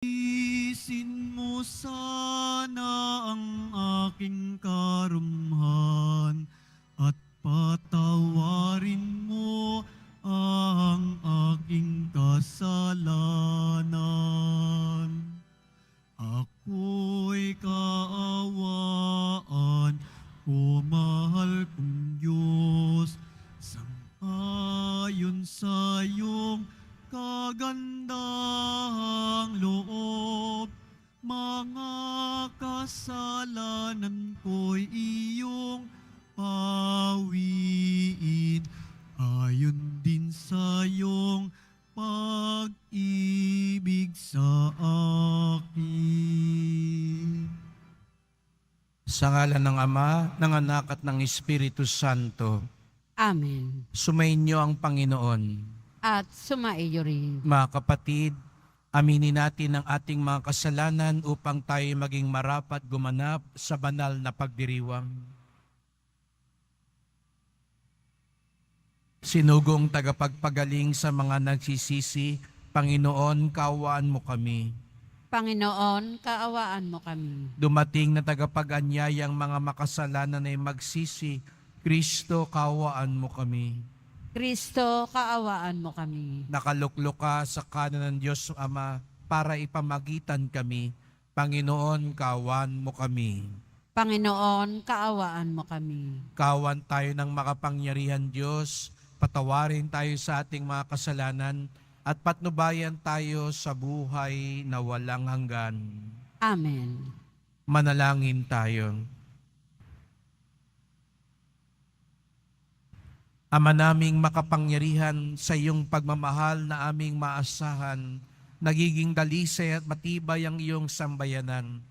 Isin mo sana ang aking karumhan at patawarin mo ang aking kasalanan. Ako'y kaawaan ko, mahal kong Diyos, sang-ayon sa iyong kagandahang loob. Mga kasalanan ko'y iyong pawiin, ayon din sa iyong pag-ibig sa akin. Sa ngalan ng Ama, ng Anak at ng Espiritu Santo, Amen. sumainyo ang Panginoon. At sumaiyo rin. Mga kapatid, aminin natin ang ating mga kasalanan upang tayo maging marapat gumanap sa banal na pagdiriwang. Sinugong tagapagpagaling sa mga nagsisisi, Panginoon, kaawaan mo kami. Panginoon, kaawaan mo kami. Dumating na tagapag-anyayang mga makasalanan ay magsisi, Kristo, kaawaan mo kami. Kristo, kaawaan mo kami. Nakaluklok ka sa kanan ng Diyos Ama para ipamagitan kami. Panginoon, kaawaan mo kami. Panginoon, kaawaan mo kami. Kawan tayo ng makapangyarihan Diyos, patawarin tayo sa ating mga kasalanan at patnubayan tayo sa buhay na walang hanggan. Amen. Manalangin tayo. Ama naming makapangyarihan, sa iyong pagmamahal na aming maasahan, nagiging dalisay at matibay ang iyong sambayanan.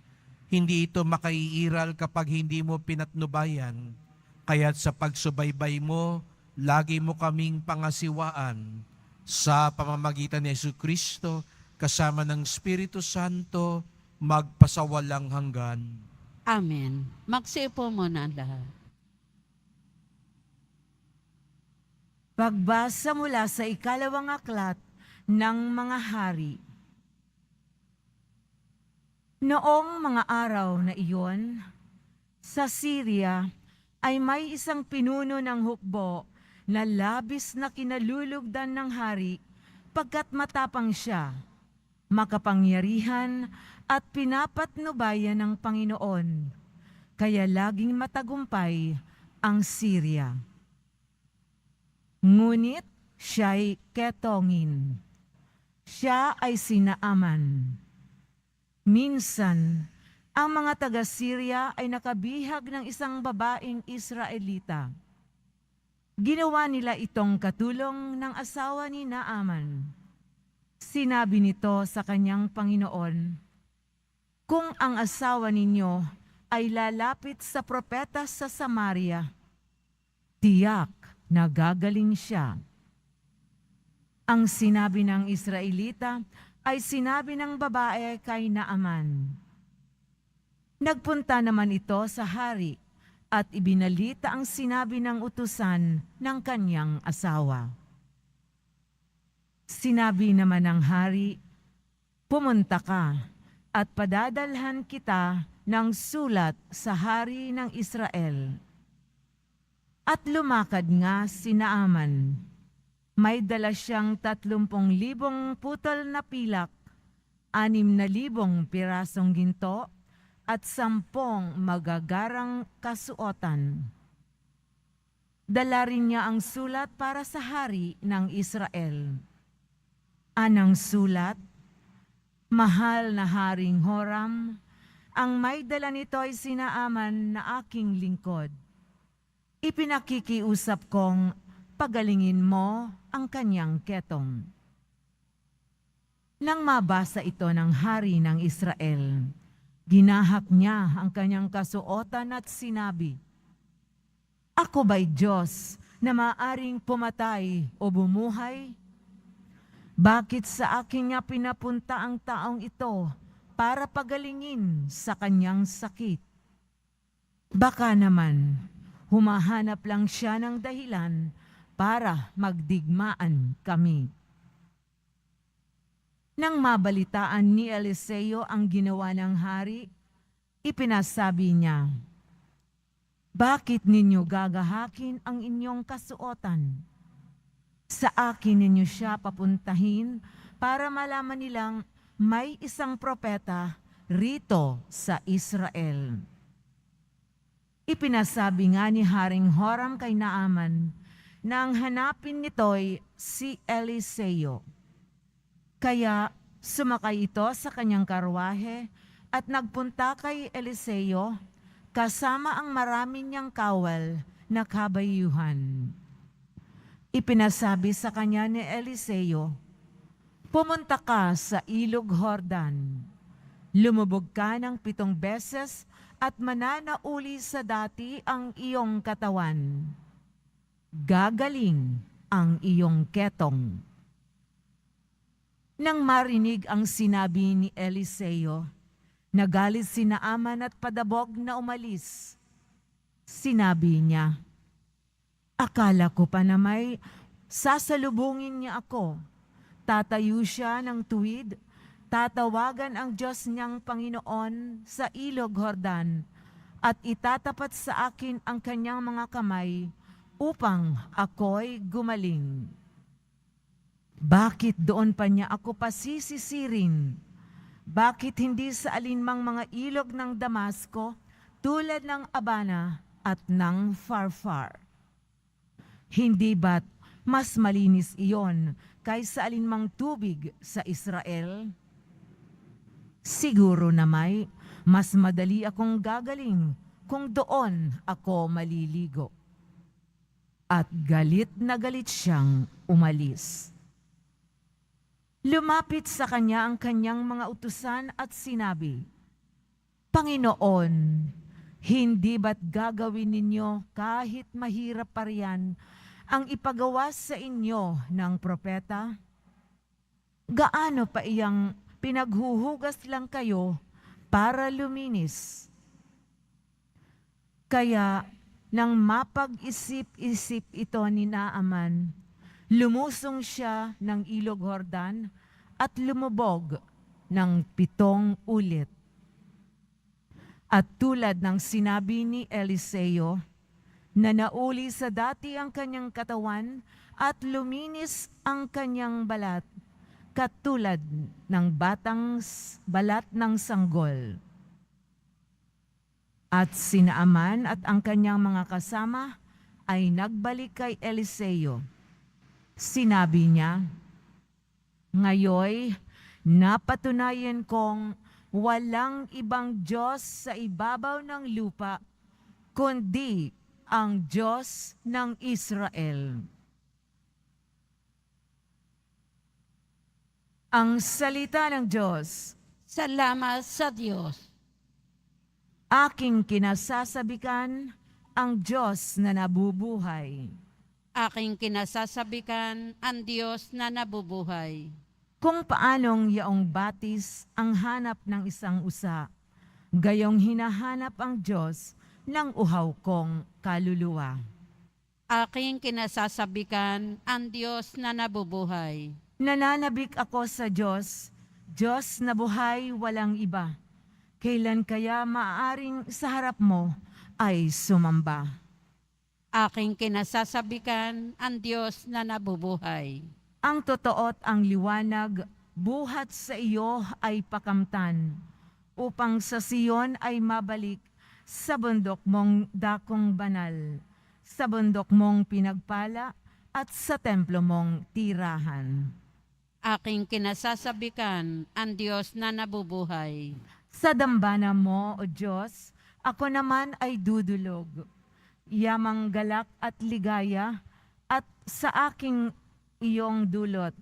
Hindi ito makaiiral kapag hindi mo pinatnubayan. Kaya't sa pagsubaybay mo, lagi mo kaming pangasiwaan. Sa pamamagitan ni Jesucristo, kasama ng Espiritu Santo, magpasawalang hanggan. Amen. Magsiupo muna ang lahat. Pagbasa mula sa ikalawang aklat ng mga hari. Noong mga araw na iyon, sa Syria ay may isang pinuno ng hukbo na labis na kinalulugdan ng hari pagkat matapang siya, makapangyarihan at pinapatnubayan ng Panginoon. Kaya laging matagumpay ang Syria. Ngunit siya'y ketongin. Siya ay sinaaman. Minsan, ang mga taga-Syria ay nakabihag ng isang babaeng Israelita. Ginawa nila itong katulong ng asawa ni Naaman. Sinabi nito sa kanyang Panginoon, "Kung ang asawa ninyo ay lalapit sa propeta sa Samaria, tiyak nagagaling siya." Ang sinabi ng Israelita ay sinabi ng babae kay Naaman. Nagpunta naman ito sa hari at ibinalita ang sinabi ng utusan ng kanyang asawa. Sinabi naman ng hari, "Pumunta ka at padadalhan kita ng sulat sa hari ng Israel." At lumakad nga si Naaman. May dala siyang 30,000 putol na pilak, 6,000 pirasong ginto, at 10 magagarang kasuotan. Dala rin niya ang sulat para sa hari ng Israel. Anang sulat? "Mahal na Haring Horam, ang may dala nito ay si Naaman na aking lingkod. Ipinakikiusap kong pagalingin mo ang kanyang ketong." Nang mabasa ito ng hari ng Israel, ginahak niya ang kanyang kasuotan at sinabi, "Ako ba'y Diyos na maaring pumatay o bumuhay? Bakit sa akin niya pinapunta ang taong ito para pagalingin sa kanyang sakit? Baka naman, humahanap lang siya ng dahilan para magdigmaan kami." Nang mabalitaan ni Eliseo ang ginawa ng hari, ipinasabi niya, "Bakit ninyo gagahakin ang inyong kasuotan? Sa akin ninyo siya papuntahin para malaman nilang may isang propeta rito sa Israel." Ipinasabi nga ni Haring Horam kay Naaman na ang hanapin nito'y si Eliseo. Kaya sumakay ito sa kanyang karwahe at nagpunta kay Eliseo kasama ang marami niyang kawal na kabayuhan. Ipinasabi sa kanya ni Eliseo, "Pumunta ka sa ilog Jordan. Lumubog ka ng 7 beses at mananauli sa dati ang iyong katawan. Gagaling ang iyong ketong." Nang marinig ang sinabi ni Eliseo, nagalit si Naaman at padabog na umalis. Sinabi niya, "Akala ko pa na may sasalubungin niya ako. Tatayo siya ng tuwid, tatawagan ang Diyos niyang Panginoon sa ilog Jordan, at itatapat sa akin ang kanyang mga kamay upang ako'y gumaling. Bakit doon pa niya ako pasisisirin? Bakit hindi sa alinmang mga ilog ng Damasco tulad ng Abana at ng Farfar? Hindi ba't mas malinis iyon kaysa alinmang tubig sa Israel? Siguro na mas madali akong gagaling kung doon ako maliligo." At galit na galit siyang umalis. Lumapit sa kanya ang kanyang mga utusan at sinabi, "Panginoon, hindi ba't gagawin ninyo kahit mahirap pa riyan ang ipagawa sa inyo ng propeta? Gaano pa iyang pinaghuhugas lang kayo para luminis?" Kaya nang mapag-isip-isip ito ni Naaman, lumusong siya ng ilog Jordan at lumubog ng 7 ulit. At tulad ng sinabi ni Eliseo, na nauli sa dati ang kanyang katawan at luminis ang kanyang balat, katulad ng batang balat ng sanggol. At si Naaman at ang kanyang mga kasama ay nagbalik kay Eliseo. Sinabi niya, "Ngayoy, napatunayan kong walang ibang Diyos sa ibabaw ng lupa, kundi ang Diyos ng Israel." Ang salita ng Diyos. Salamat sa Diyos. Aking kinasasabikan ang Diyos na nabubuhay. Aking kinasasabikan ang Diyos na nabubuhay. Kung paanong yaong batis ang hanap ng isang usa, gayong hinahanap ang Diyos ng uhaw kong kaluluwa. Aking kinasasabikan ang Diyos na nabubuhay. Nananabik ako sa Diyos, Diyos na buhay walang iba. Kailan kaya maaaring sa harap mo ay sumamba? Aking kinasasabikan ang Diyos na nabubuhay. Ang totoo at ang liwanag, buhat sa iyo ay pakamtan, upang sa Siyon ay mabalik sa bundok mong dakong banal, sa bundok mong pinagpala at sa templo mong tirahan. Aking kinasasabikan ang Diyos na nabubuhay. Sa dambana mo, O Diyos, ako naman ay dudulog. Yamang galak at ligaya at sa aking iyong dulot.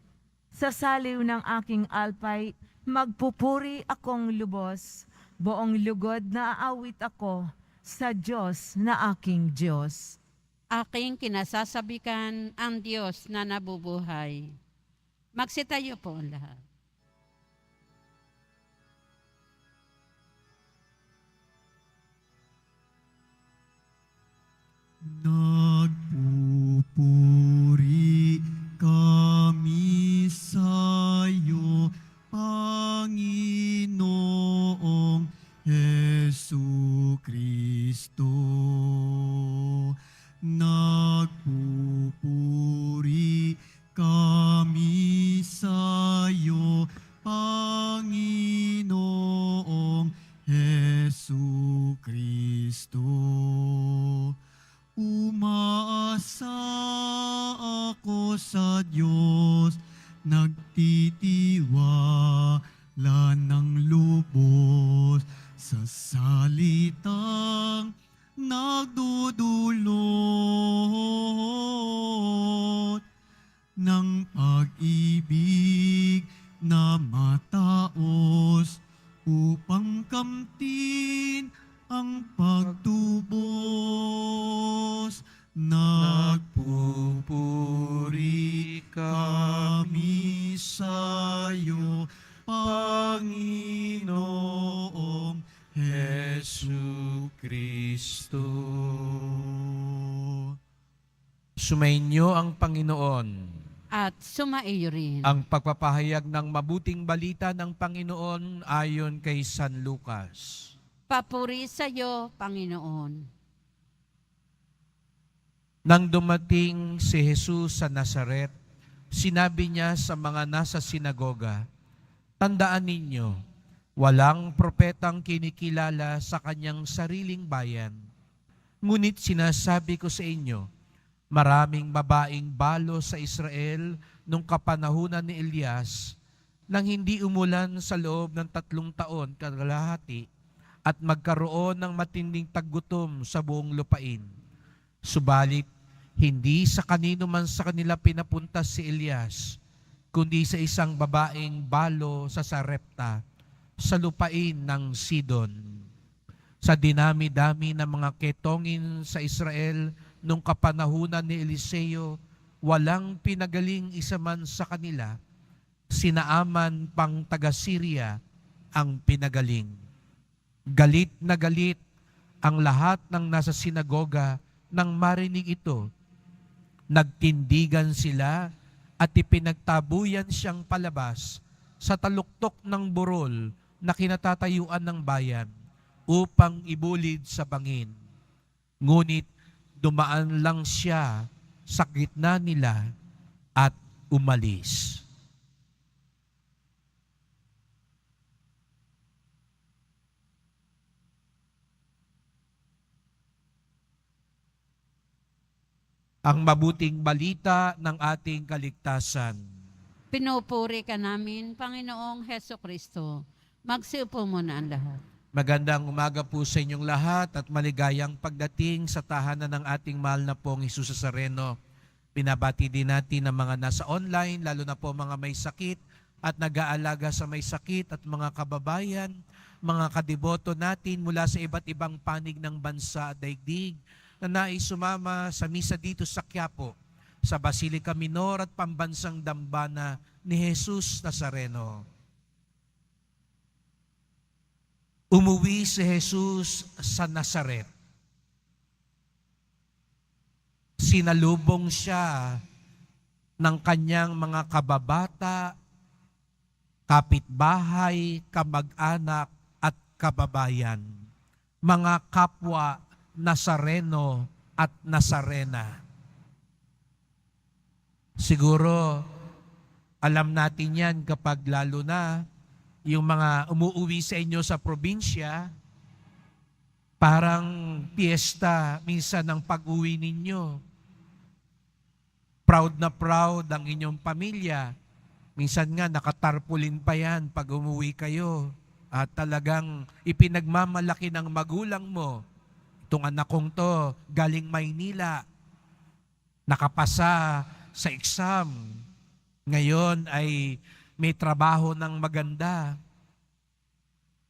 Sa saliw ng aking alpay, magpupuri akong lubos. Buong lugod na aawit ako sa Diyos na aking Diyos. Aking kinasasabikan ang Diyos na nabubuhay. Magsitayo po ang lahat. Nagpupuri kami sa'yo, ng lubos sa salitang nagdudulot ng pag-ibig na mataos upang kamtin ang pagtubos. Nagpupuri kami sa'yo, Panginoong Hesu Kristo. Sumainyo ang Panginoon. At sumaiyo rin. Ang pagpapahayag ng mabuting balita ng Panginoon ayon kay San Lucas. Papuri sa iyo, Panginoon. Nang dumating si Jesus sa Nazaret, sinabi niya sa mga nasa sinagoga, "Tandaan ninyo, walang propetang kinikilala sa kanyang sariling bayan. Ngunit sinasabi ko sa inyo, maraming babaeng balo sa Israel nung kapanahunan ni Elias, nang hindi umulan sa loob ng 3 taon kalahati at magkaroon ng matinding taggutom sa buong lupain. Subalit, hindi sa kanino man sa kanila pinapunta si Elias, kundi sa isang babaeng balo sa Sarepta, sa lupain ng Sidon. Sa dinami-dami ng mga ketongin sa Israel nung kapanahunan ni Eliseo, walang pinagaling isa man sa kanila, sinaaman pang taga-Syria ang pinagaling. Galit na galit ang lahat ng nasa sinagoga nang marinig ito. Nagtindigan sila at ipinagtabuyan siyang palabas sa taluktok ng burol na kinatatayuan ng bayan upang ibulid sa bangin. Ngunit dumaan lang siya sa gitna nila at umalis. Ang mabuting balita ng ating kaligtasan. Pinupuri ka namin, Panginoong Heso Kristo. Magsiupo muna ang lahat. Magandang umaga po sa inyong lahat at maligayang pagdating sa tahanan ng ating mahal na pong Jesus Nazareno. Pinabati din natin ang mga nasa online, lalo na po mga may sakit at nag-aalaga sa may sakit at mga kababayan, mga kadiboto natin mula sa iba't ibang panig ng bansa at daigdig na nais sumama sa misa dito sa Quiapo, sa Basilica Minor at Pambansang Dambana ni Jesus Nazareno. Umuwi si Jesus sa Nazaret. Sinalubong siya ng kanyang mga kababata, kapitbahay, kamag-anak at kababayan, mga kapwa Nazareno at Nazarena. Siguro, alam natin yan kapag lalo na yung mga umuuwi sa inyo sa probinsya, parang piyesta minsan ng pag-uwi ninyo. Proud na proud ang inyong pamilya. Minsan nga nakatarpulin pa yan pag umuwi kayo. At talagang ipinagmamalaki ng magulang mo, itong anak kong to, galing Maynila, nakapasa sa exam, ngayon ay may trabaho ng maganda.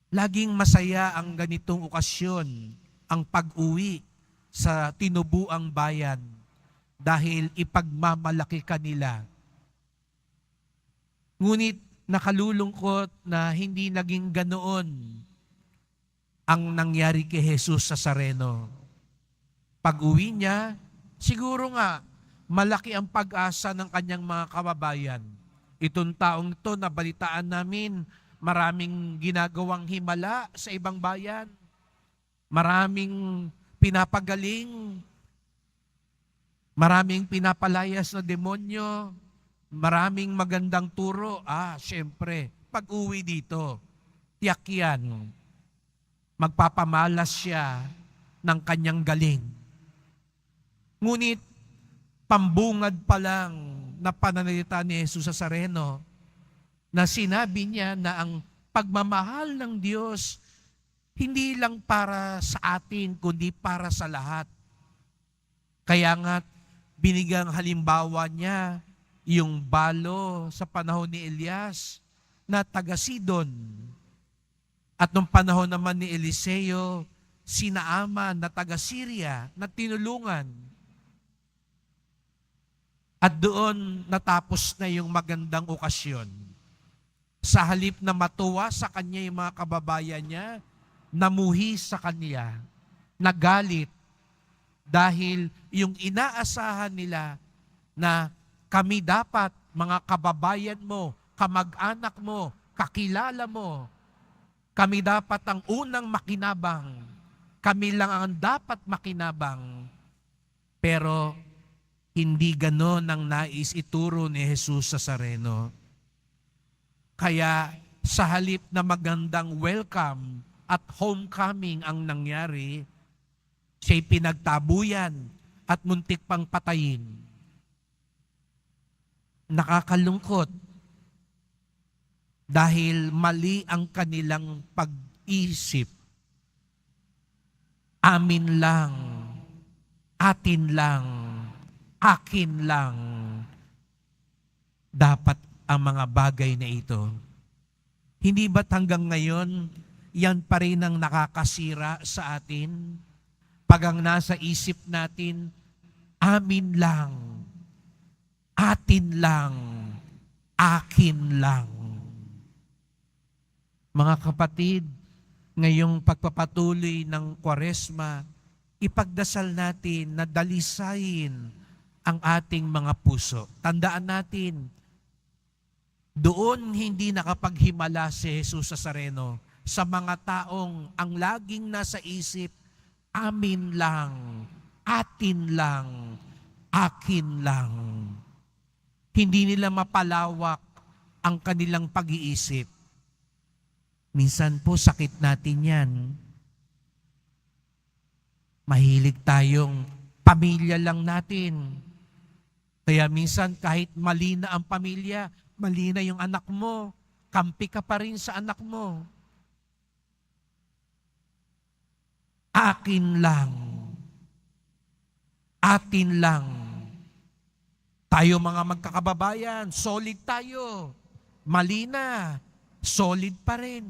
Laging masaya ang ganitong okasyon, ang pag-uwi sa tinubuang bayan dahil ipagmamalaki ka nila. Ngunit nakalulungkot na hindi naging ganoon ang nangyari kay Jesus Nazareno. Pag-uwi niya, siguro nga, malaki ang pag-asa ng kanyang mga kababayan. Itong taong ito, nabalitaan namin, maraming ginagawang himala sa ibang bayan. Maraming pinapagaling. Maraming pinapalayas na demonyo. Maraming magandang turo. Siyempre, pag-uwi dito, tiyak yan. Magpapamalas siya ng kanyang galing. Ngunit, pambungad pa lang na pananalita ni Jesus Nazareno na sinabi niya na ang pagmamahal ng Diyos, hindi lang para sa atin, kundi para sa lahat. Kaya nga, binigang halimbawa niya yung balo sa panahon ni Elias na taga Sidon. At nung panahon naman ni Eliseo, si Naaman na taga Syria na tinulungan. At doon natapos na yung magandang okasyon. Sa halip na matuwa sa kanya yung mga kababayan niya, namuhi sa kanya, nagalit, dahil yung inaasahan nila na kami dapat, mga kababayan mo, kamag-anak mo, kakilala mo, kami dapat ang unang makinabang, kami lang ang dapat makinabang. Pero hindi ganon ang nais ituro ni Jesus Nazareno. Kaya sa halip na magandang welcome at homecoming ang nangyari, siya'y pinagtabuyan at muntik pang patayin. Nakakalungkot dahil mali ang kanilang pag-isip. Amin lang, atin lang, akin lang dapat ang mga bagay na ito. Hindi ba't hanggang ngayon, yan pa rin ang nakakasira sa atin? Pag ang nasa isip natin, amin lang, atin lang, akin lang. Mga kapatid, ngayong pagpapatuloy ng Kwaresma, ipagdasal natin na dalisayin ang ating mga puso. Tandaan natin, doon hindi nakapaghimala si Jesus Nazareno sa mga taong ang laging nasa isip, amin lang, atin lang, akin lang. Hindi nila mapalawak ang kanilang pag-iisip. Minsan po sakit natin yan. Mahilig tayong pamilya lang natin. Kaya minsan kahit mali na ang pamilya, mali na yung anak mo, kampi ka pa rin sa anak mo. Akin lang. Atin lang. Tayo mga magkakababayan, solid tayo. Mali na, solid pa rin.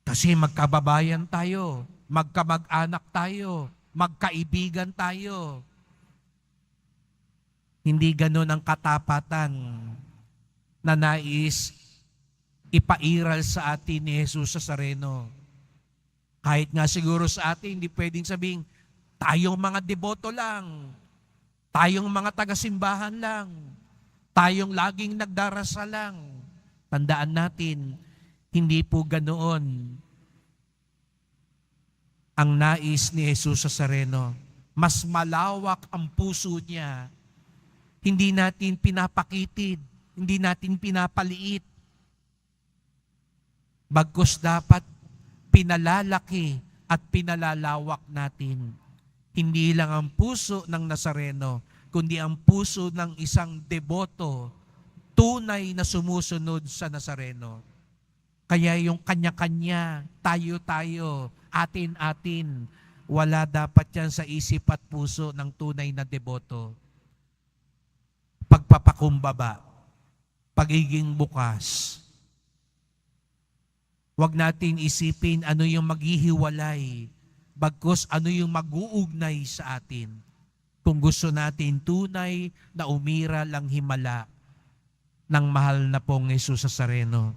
Kasi magkababayan tayo, magkamag-anak tayo, magkaibigan tayo. Hindi ganon ang katapatan na nais ipairal sa atin ni Jesus Nazareno. Kahit nga siguro sa atin, hindi pwedeng sabing, tayong mga deboto lang, tayong mga taga-simbahan lang, tayong laging nagdarasal lang. Tandaan natin, hindi po ganoon ang nais ni Jesus Nazareno. Mas malawak ang puso niya. Hindi natin pinapakitid, hindi natin pinapaliit. Bagkus dapat pinalalaki at pinalalawak natin. Hindi lang ang puso ng Nazareno, kundi ang puso ng isang deboto, tunay na sumusunod sa Nazareno. Kaya yung kanya-kanya, tayo-tayo, atin-atin, wala dapat yan sa isip at puso ng tunay na deboto. Pagpapakumbaba, pagiging bukas. Huwag natin isipin ano yung maghihiwalay, bagkus ano yung mag-uugnay sa atin. Kung gusto natin tunay na umiral ang himala ng mahal na pong Jesus Nazareno.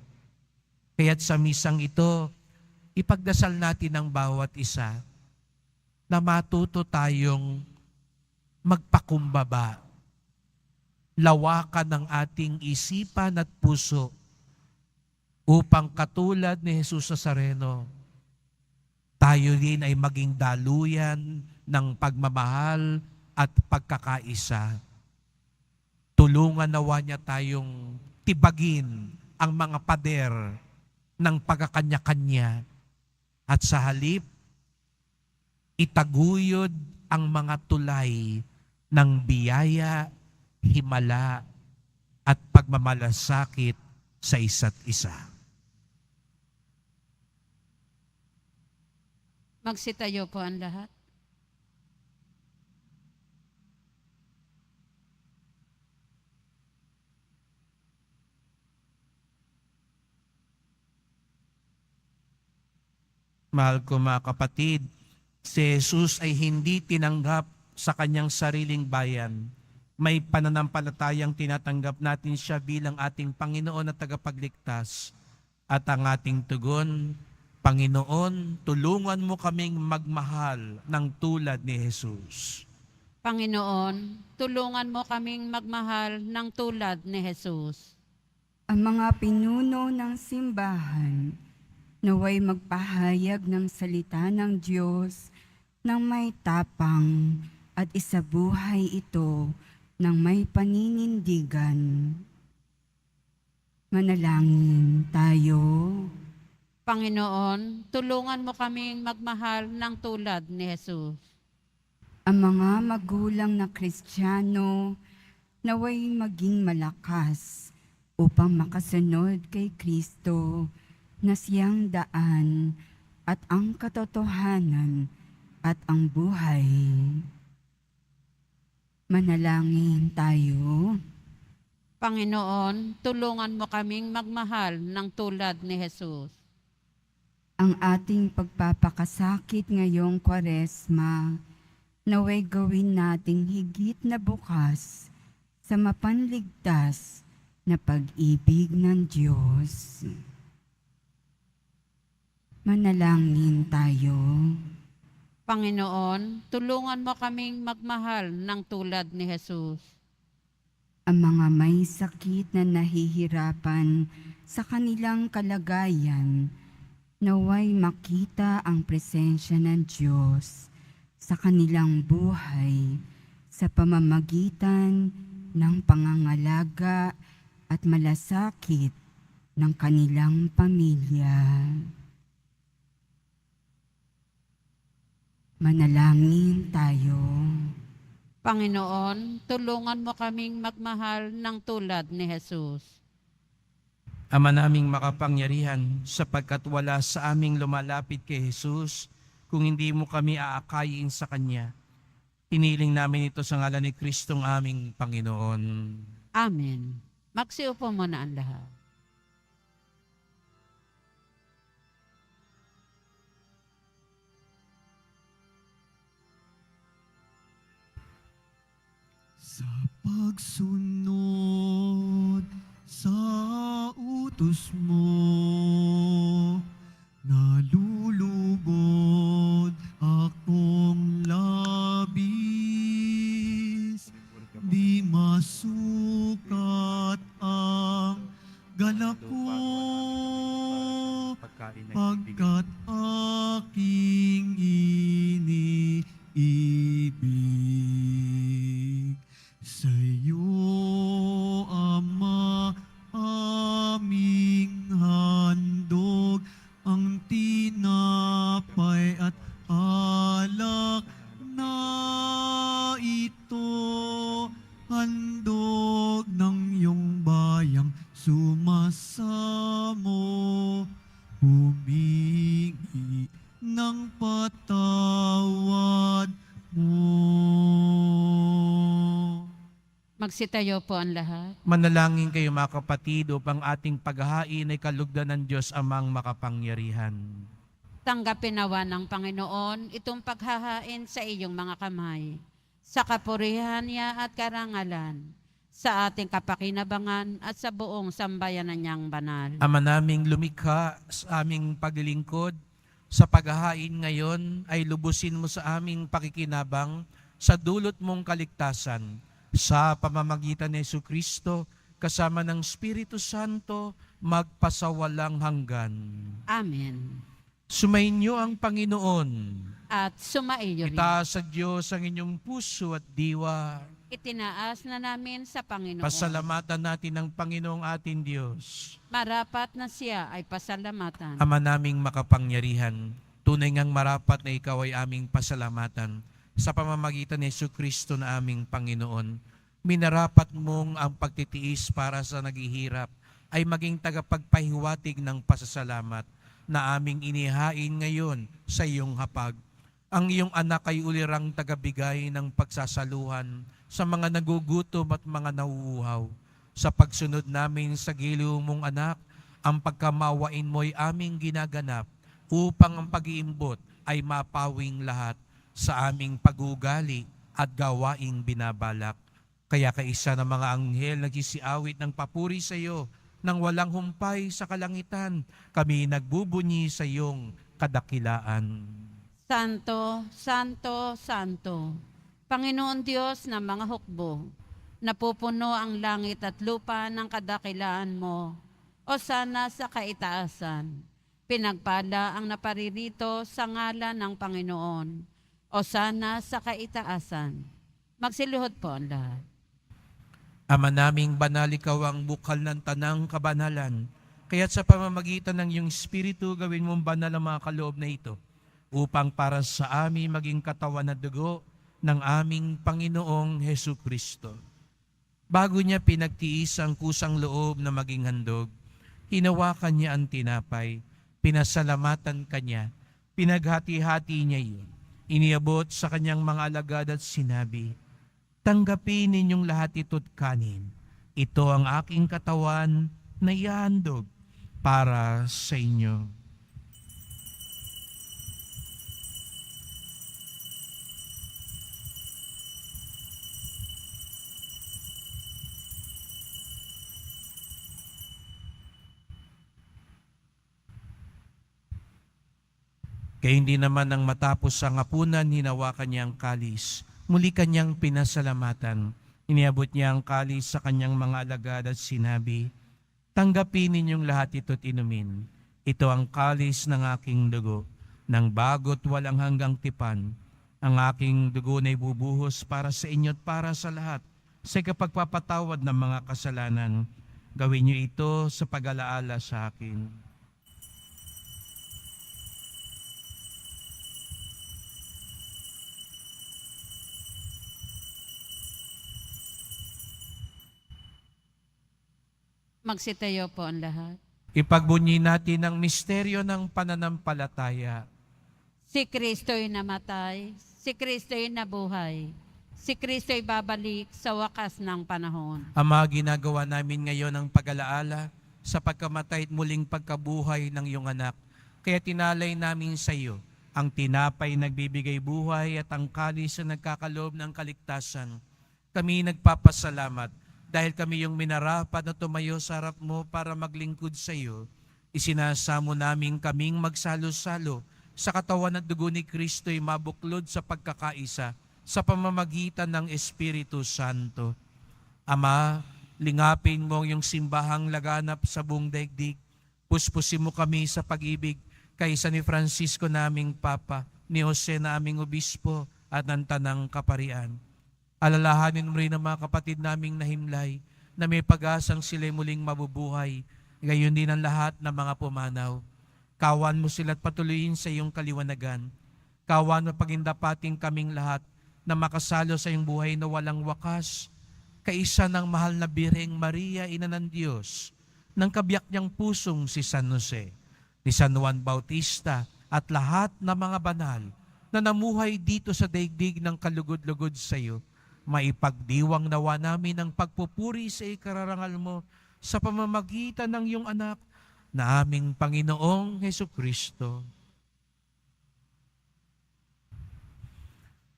Kaya't sa misang ito, ipagdasal natin ang bawat isa na matuto tayong magpakumbaba, lawakan ng ating isipan at puso upang katulad ni Jesus Nazareno, tayo din ay maging daluyan ng pagmamahal at pagkakaisa. Tulungan nawa niya tayong tibagin ang mga pader ng pagkakanya-kanya at sa halip, itaguyod ang mga tulay ng biyaya, himala at pagmamalasakit sa isa't isa. Magsitayo po ang lahat. Mahal ko mga kapatid, si Jesus ay hindi tinanggap sa kanyang sariling bayan. May pananampalatayang tinatanggap natin siya bilang ating Panginoon at tagapagligtas. At ang ating tugon, Panginoon, tulungan mo kaming magmahal ng tulad ni Jesus. Panginoon, tulungan mo kaming magmahal ng tulad ni Jesus. Ang mga pinuno ng simbahan naway magpahayag ng salita ng Diyos ng may tapang at isabuhay ito ng may paninindigan. Manalangin tayo. Panginoon, tulungan mo kaming magmahal ng tulad ni Jesus. Ang mga magulang na Kristiyano naway maging malakas upang makasunod kay Kristo na siyang daan at ang katotohanan at ang buhay. Manalangin tayo. Panginoon, tulungan mo kaming magmahal ng tulad ni Jesus. Ang ating pagpapakasakit ngayong Kwaresma, naway gawin nating higit na bukas sa mapanligtas na pag-ibig ng Diyos. Manalangin tayo. Panginoon, tulungan mo kaming magmahal ng tulad ni Jesus. Ang mga may sakit na nahihirapan sa kanilang kalagayan, naway makita ang presensya ng Diyos sa kanilang buhay sa pamamagitan ng pangangalaga at malasakit ng kanilang pamilya. Manalangin tayo. Panginoon, tulungan mo kaming magmahal ng tulad ni Jesus. Ama naming makapangyarihan, sapagkat wala sa aming lumalapit kay Jesus kung hindi mo kami aakayin sa Kanya. Iniling namin ito sa ngalan ni Kristong aming Panginoon. Amen. Magsiupo muna ang lahat. Sa pagsunod sa utos mo, nalulugod akong labis. Di masukat ang galak ko, pagkat aking iniibig. Sa'yo, Ama, aming handog ang tinapay at alak na ito, handog ng iyong bayang sumasamo, humingi ng patawad mo. Magsitayo po ang lahat. Manalangin kayo mga kapatid upang ating paghahain ay kalugdan ng Diyos amang makapangyarihan. Tanggapin nawa ng Panginoon itong paghahain sa iyong mga kamay, sa kapurihan niya at karangalan, sa ating kapakinabangan at sa buong sambayanan niyang banal. Ama naming lumikha sa aming paglilingkod, sa paghahain ngayon ay lubusin mo sa aming pakikinabang sa dulot mong kaligtasan. Sa pamamagitan ni Jesucristo, kasama ng Espiritu Santo, magpasawalang hanggan. Amen. Sumainyo ang Panginoon. At sumaiyo rin. Itaas sa Diyos ang inyong puso at diwa. Itinaas na namin sa Panginoon. Pasalamatan natin ang Panginoong ating Diyos. Marapat na siya ay pasalamatan. Ama naming makapangyarihan, tunay ngang marapat na ikaw ay aming pasalamatan. Sa pamamagitan ni Jesucristo na aming Panginoon, minarapat mong ang pagtitiis para sa naghihirap ay maging tagapagpahiwatig ng pasasalamat. na aming inihain ngayon sa iyong hapag. Ang iyong anak ay ulirang tagabigay ng pagsasaluhan sa mga nagugutom at mga nauuhaw. Sa pagsunod namin sa giliw mong anak, ang pagkamawain mo'y aming ginaganap upang ang pag-iimbot ay mapawing lahat sa aming pagugali at gawaing binabalak. Kaya kaisa ng mga anghel nagsisiawit ng papuri sa iyo, nang walang humpay sa kalangitan, kami nagbubunyi sa iyong kadakilaan. Santo, Santo, Santo, Panginoon Diyos ng mga hukbo, napupuno ang langit at lupa ng kadakilaan mo, o sana sa kaitaasan. Pinagpala ang naparirito sa ngalan ng Panginoon, o sana sa kaitaasan. Magsiluhod po ang lahat. Ama naming banal, ikaw ang bukal ng tanang kabanalan. Kaya't sa pamamagitan ng iyong Espiritu, gawin mong banal ang mga kaloob na ito, upang para sa amin maging katawan at dugo ng aming Panginoong Hesu Kristo. Bago niya pinagtiis ang kusang loob na maging handog, hinawakan niya ang tinapay, pinasalamatan kanya, pinaghati-hati niya iyon, iniabot sa kanyang mga alagad at sinabi, "Tanggapin ninyong lahat ito't kanin. Ito ang aking katawan na ihahandog para sa inyo." Kaya hindi naman nang matapos ang hapunan, hinawakan niya ang kalis. Muli kanyang pinasalamatan. Iniabot niya ang kalis sa kanyang mga alagad at sinabi, "Tanggapin ninyong lahat ito't inumin. Ito ang kalis ng aking dugo, ng bago't walang hanggang tipan. Ang aking dugo na ibubuhos para sa inyo at para sa lahat, sa kapagpapatawad ng mga kasalanan. Gawin niyo ito sa pag-alaala sa akin." Magsitayo po ang lahat. Ipagbunyi natin ang misteryo ng pananampalataya. Si Kristo'y namatay, si Kristo'y nabuhay, si Kristo'y babalik sa wakas ng panahon. Ama, ginagawa namin ngayon ang pag-alaala sa pagkamatay at muling pagkabuhay ng iyong anak. Kaya tinalay namin sa iyo ang tinapay nagbibigay buhay at ang kalis na nagkakaloob ng kaligtasan. Kami nagpapasalamat dahil kami yung minarapat na tumayo sa harap mo para maglingkod sa iyo. Isinasamo namin kaming magsalo-salo sa katawan at dugo ni Kristo'y mabuklod sa pagkakaisa sa pamamagitan ng Espiritu Santo. Ama, lingapin mo ang iyong simbahang laganap sa buong daigdig. Puspusin mo kami sa pag-ibig kaysa ni Francisco naming Papa, ni Jose na aming Obispo at ng Tanang Kaparian. Alalahanin mo rin ang mga kapatid naming nahimlay na may pag-asang sila'y muling mabubuhay, gayon din ang lahat ng mga pumanaw. Kawan mo sila't patuloyin sa iyong kaliwanagan. Kawan mo pagindapating kaming lahat na makasalo sa iyong buhay na walang wakas, kaisa ng mahal na Birheng Maria, Ina ng Diyos, ng kabiyak niyang pusong si San Jose, ni San Juan Bautista at lahat ng mga banal na namuhay dito sa daigdig ng kalugod-lugod sa iyo. Maipagdiwang nawa namin ang pagpupuri sa ikararangal mo sa pamamagitan ng iyong anak na aming Panginoong Hesu Kristo.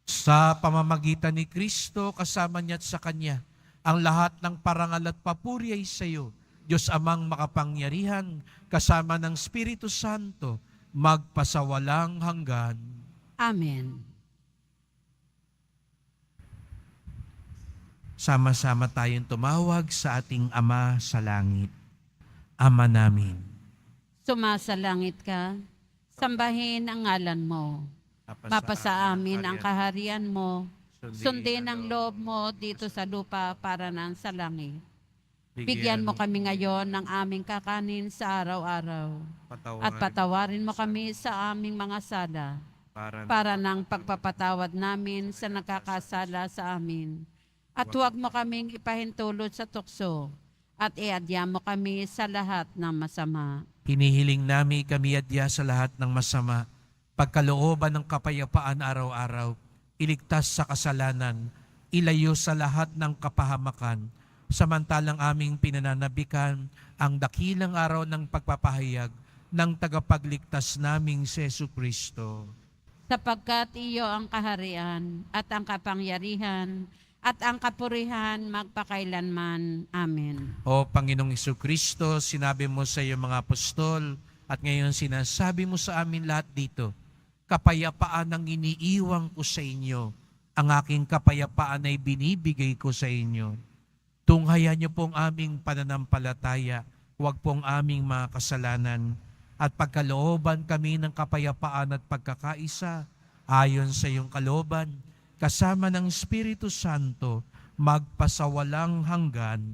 Sa pamamagitan ni Kristo, kasama niya at sa Kanya, ang lahat ng parangal at papuri ay sa iyo, Diyos Amang makapangyarihan, kasama ng Espiritu Santo, magpasawalang hanggan. Amen. Sama-sama tayong tumawag sa ating Ama sa langit. Ama namin, Sumasalangit ka, sambahin ang ngalan mo. Mapasa amin ang kaharian mo. Sundin ang loob mo dito sa lupa para nan sa langit. Bigyan mo kami ngayon ng aming kakanin sa araw-araw. At patawarin mo kami sa aming mga sala para ng pagpapatawad namin sa nakakasala sa amin. At huwag mo kaming ipahintulot sa tukso at iadya mo kami sa lahat ng masama. Hinihiling namin kami adya sa lahat ng masama, pagkalooban ng kapayapaan araw-araw, iligtas sa kasalanan, ilayo sa lahat ng kapahamakan, samantalang aming pinananabikan ang dakilang araw ng pagpapahayag ng tagapagligtas naming si Jesucristo. Sapagkat iyo ang kaharian at ang kapangyarihan at ang kapurihan magpakailanman. Amen. O Panginoong Jesucristo, sinabi mo sa iyong mga apostol at ngayon sinasabi mo sa amin lahat dito, kapayapaan ang iniiwang ko sa inyo, ang aking kapayapaan ay binibigay ko sa inyo. Tunghayan niyo pong aming pananampalataya, huwag pong aming mga kasalanan, at pagkalooban kami ng kapayapaan at pagkakaisa, ayon sa iyong kalooban, kasama ng Espiritu Santo, magpasawalang hanggan.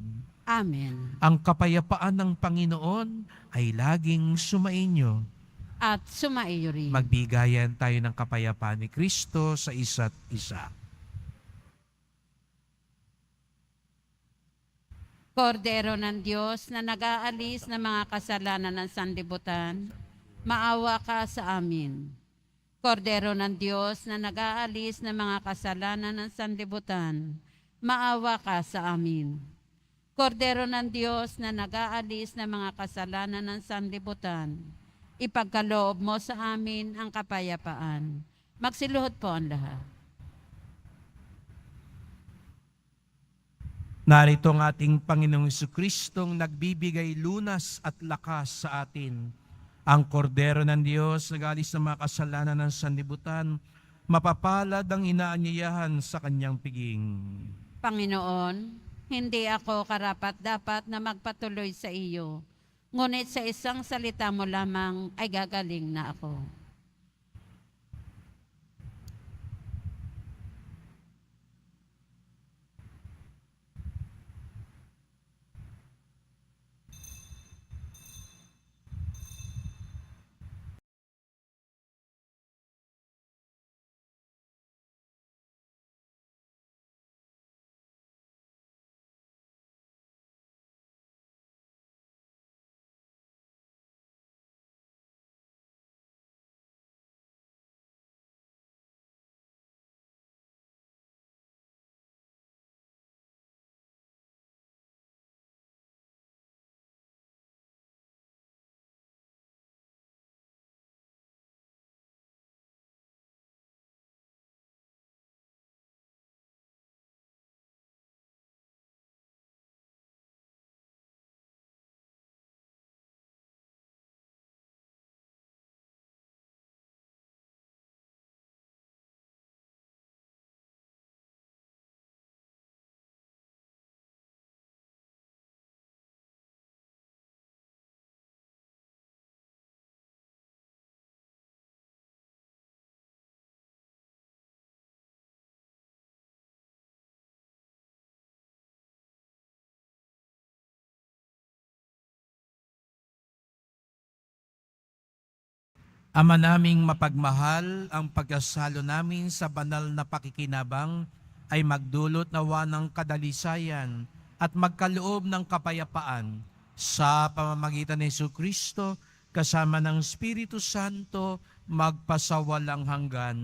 Amen. Ang kapayapaan ng Panginoon ay laging sumainyo. At sumaiyo rin. Magbigayan tayo ng kapayapaan ni Kristo sa isa't isa. Kordero ng Diyos na nag-aalis ng mga kasalanan ng sanlibutan, maawa ka sa amin. Kordero ng Diyos na nag-aalis ng mga kasalanan ng sanlibutan, maawa ka sa amin. Kordero ng Diyos na nag-aalis ng mga kasalanan ng sanlibutan, ipagkaloob mo sa amin ang kapayapaan. Magsiluhod po ang lahat. Narito ang ating Panginoong Jesucristong nagbibigay lunas at lakas sa atin. Ang kordero ng Diyos nag-alis ng mga kasalanan ng sanlibutan, mapapalad ang inaanyayahan sa kanyang piging. Panginoon, hindi ako karapat-dapat na magpatuloy sa iyo, ngunit sa isang salita mo lamang ay gagaling na ako. Ama naming mapagmahal, ang pagkasalo namin sa banal na pakikinabang ay magdulot nawa ng kadalisayan at magkaloob ng kapayapaan sa pamamagitan ni Jesucristo kasama ng Espiritu Santo magpasawalang hanggan.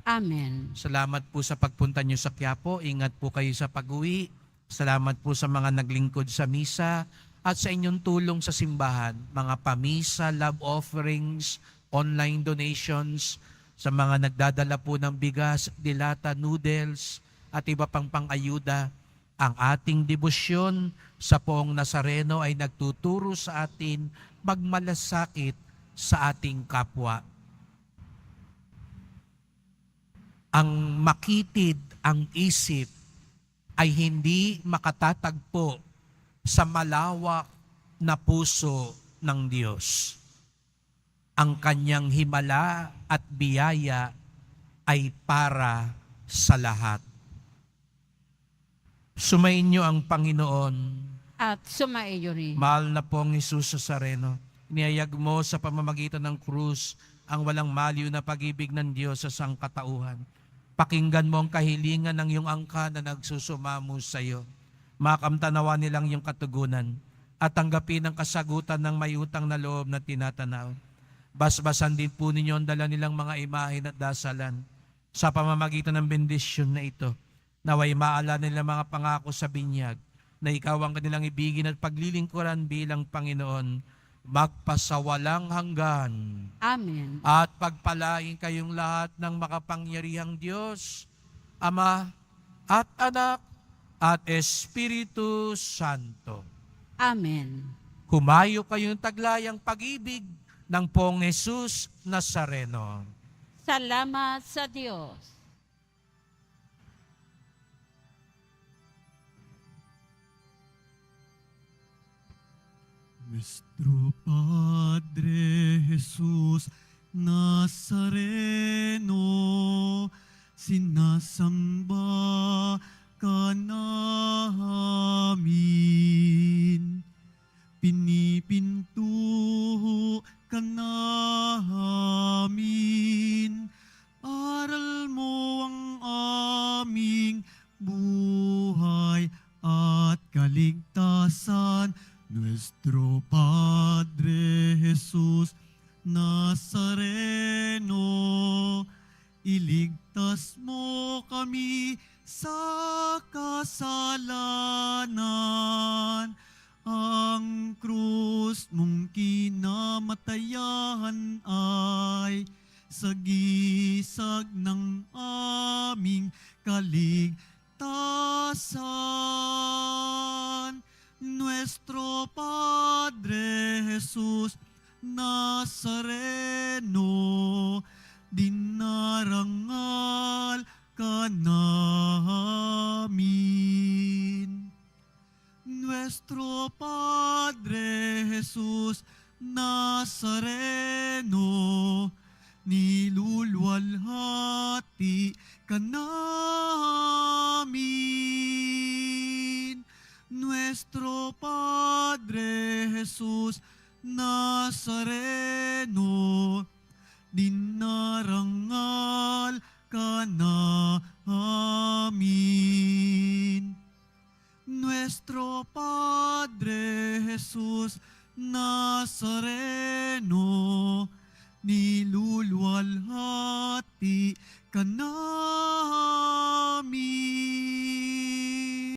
Amen. Salamat po sa pagpunta niyo sa Quiapo. Ingat po kayo sa pag-uwi. Salamat po sa mga naglingkod sa misa at sa inyong tulong sa simbahan, mga pamisa, love offerings, online donations, sa mga nagdadala po ng bigas, dilata, noodles, at iba pang pang-ayuda. Ang ating debosyon sa Poong Nazareno ay nagtuturo sa atin magmalasakit sa ating kapwa. Ang makitid ang isip ay hindi makatatagpo sa malawak na puso ng Diyos. Ang kanyang himala at biyaya ay para sa lahat. Sumainyo ang Panginoon. At sumaiyo rin. Mahal na pong Jesus Nazareno, niyayag mo sa pamamagitan ng krus ang walang maliw na pag-ibig ng Diyos sa sangkatauhan. Pakinggan mo ang kahilingan ng iyong angka na nagsusumamo sa iyo. Makamtanawa nilang iyong katugunan. at tanggapin ang kasagutan ng may utang na loob na tinatanaw. Basbasan din po ninyo ang dala nilang mga imahen at dasalan sa pamamagitan ng bendisyon na ito. Naway maala nila mga pangako sa binyag na ikaw ang kanilang ibigin at paglilingkuran bilang Panginoon magpasawalang hanggan. Amen. At pagpalain kayong lahat ng makapangyarihang Diyos, Ama at Anak at Espiritu Santo. Amen. Humayo kayong taglayang pag-ibig ng Poong Jesus Nazareno. Salamat sa Diyos. Nuestro Padre Jesús Nazareno, sinasamba ka namin. Pinipintuho ka namin. Aral mo ang aming buhay at kaligtasan. Nuestro Padre Jesús Nazareno, iligtas mo kami sa kasalanan. Ang krus mong kinamatayan ay sagisag ng aming kaligtasan. Nuestro Padre Jesús Nazareno, dinarangal ka namin. Nuestro Padre Jesús Nazareno, nilulwalhati ka namin. Nuestro Padre Jesús Nazareno, dinarangal ka namin. Nuestro Padre Jesús Nazareno, nilulwalhati ka namin.